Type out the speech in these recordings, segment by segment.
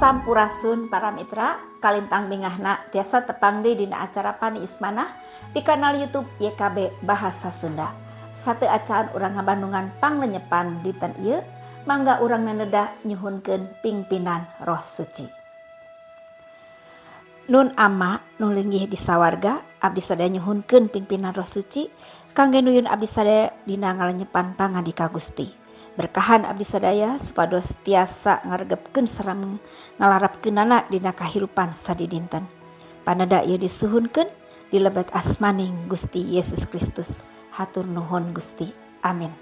Sampurasun para mitra, kalintang bingahna tiasa tepang deui dina acara Pani Ismanah di kanal YouTube YKB Bahasa Sunda. Satu acaan urang ngabandungan panglenyepan dinten ieu, mangga urang naneda nyuhunkeun pingpinan Roh Suci. Nun ama nu linggih di sawarga, abdi sadaya nyuhunkeun pingpinan Roh Suci kangge nuyun abdi sadaya dina ngalenyepan pangandika Gusti. Berkahan abdi sadaya supados tiasa ngaregepkeun sareng ngalarapkeunana dina kahirupan sadidinten. Panada ieu disuhunkeun di lebet asmaning Gusti Yesus Kristus. Hatur nuhun Gusti. Amin.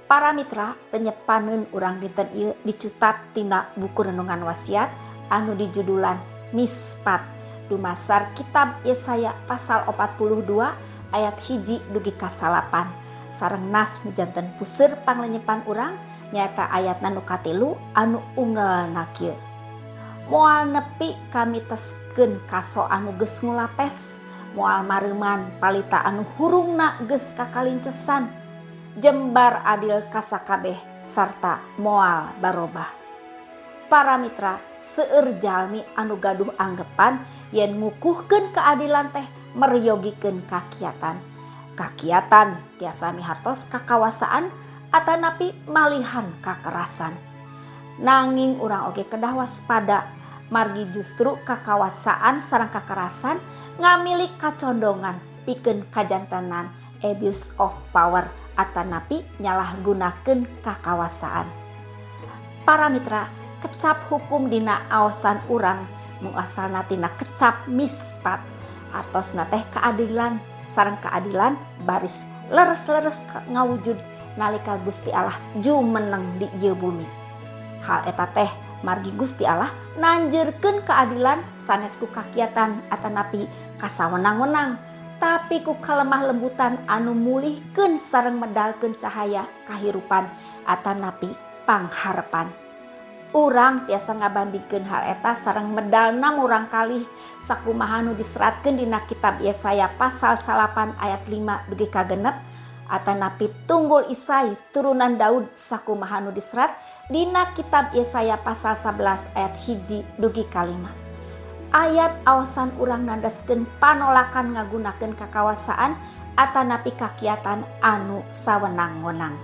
Para mitra, lenyepaneun urang dinten ieu dicutat tina buku renungan wasiat anu dijudulan Mispat dumasar kitab Yesaya pasal 42 ayat 1 dugi ka 8. Sareng nas nu janten puseur panglenyepan urang nyaeta ayatna nu katilu anu unggalna kieu. Moal nepi kami teskeun kaso anu geus ngulapes, moal mareuman palita anu hurungna geus kakalincesan, jembar adil ka sakabeh sarta moal barobah. Para mitra, seueur jalmi anu gaduh anggepan yen ngukuhkeun keadilan teh meryogikeun kakiatan. Kakiatan tiasa mihartos kakawasaan atanapi malihan kakerasan. Nanging urang oge kedah waspada margi justru kakawasaan sareng kakerasan ngamilik kacondongan pikeun kajantenan abuse of power atanapi nyalahgunakeun kakawasaan. Para mitra, kecap hukum dina aosan urang muasalna tina kecap mispat, artosna teh keadilan sareng keadilan baris leres-leres ngawujud nalika Gusti Allah jumeneng di ieu bumi. Hal eta teh margi Gusti Allah nanjeurkeun keadilan sanes ku kakiatan atanapi kasawenang-wenang, tapi ku kalemah lembutan anu mulihkeun sareng medalkeun cahaya kahirupan atanapi pangharepan. Urang tiasa ngabandingkeun hal eta sareng medalna murang kalih sakumaha nu diseratkeun dina kitab Yesaya pasal 8 ayat 5 dugi ka 6 atanapi tunggul Isai turunan Daud sakumaha nu diserat dina kitab Yesaya pasal 11 ayat 1 dugi ka 5. Ayat aosan urang nandaskeun panolakan ngagunakeun kakawasaan atanapi kakiatan anu sawenang-wenang.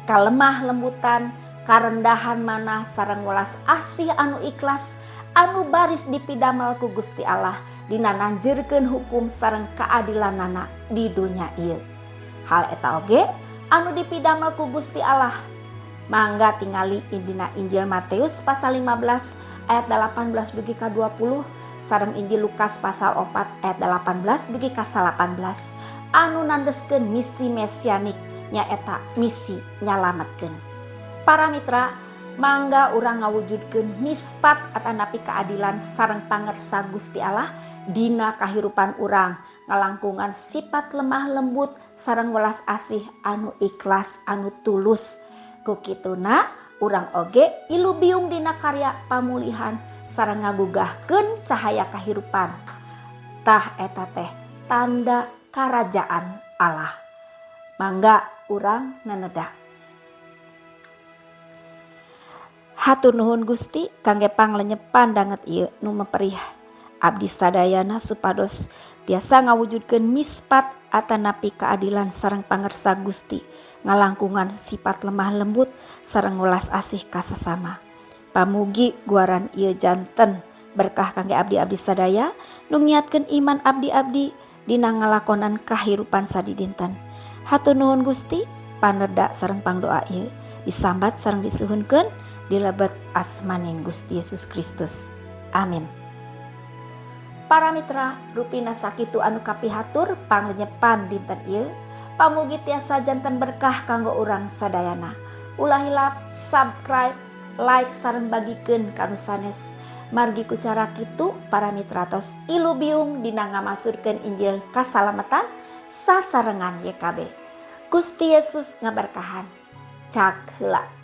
Kalemah lembutan, karendahan manah sareng welas asih anu ikhlas anu baris dipidamel ku Gusti Allah dina nanjeurkeun hukum sareng keadilanana di dunia ieu. Hal eta oge anu dipidamel ku Gusti Allah mangga tingali dina Injil Matius pasal 15 ayat 18 dugi ka 20 sareng Injil Lukas pasal 4 ayat 18 dugi ka 18 anu nandeskeun misi mesianik nyaeta misi nyalametkeun. Para mitra, mangga urang ngawujudkeun mispat atanapi keadilan sareng pangersa Gusti Allah dina kahirupan urang ngalangkungan sifat lemah lembut sareng welas asih anu ikhlas anu tulus. Ku kituna urang oge ilubiung dina karya pamulihan sareng ngagugahkeun cahaya kahirupan. Tah eta teh tanda karajaan Allah. Mangga urang naneda. Hatur nuhun Gusti kangge panglenyepan danget ieu nu meperih abdi sadayana supados tiasa ngawujudkeun mispat atanapi keadilan sareng pangersa Gusti ngalangkungan sifat lemah lembut sareng welas asih ka sasama. Pamugi guaran ieu janten berkah kangge abdi-abdi sadaya nu ngiatkeun iman abdi-abdi dina ngalakonan kahirupan sadidinten. Hatur nuhun Gusti paneda sareng pangdoa ieu disambat sareng disuhunkeun di lebet asmaning Gusti Yesus Kristus. Amin. Para mitra, rupina sakitu anu kapihatur panglenyepan dinten ieu, pamugi tiasa janten berkah kanggo urang sadayana. Ulah hilap subscribe, like sareng bagikeun ka anu sanes. Margi ku cara kitu para mitra tos ilubiung dina ngamasurkeun Injil kasalametan sasarengan YKB. Gusti Yesus ngaberkahan. Cak heula.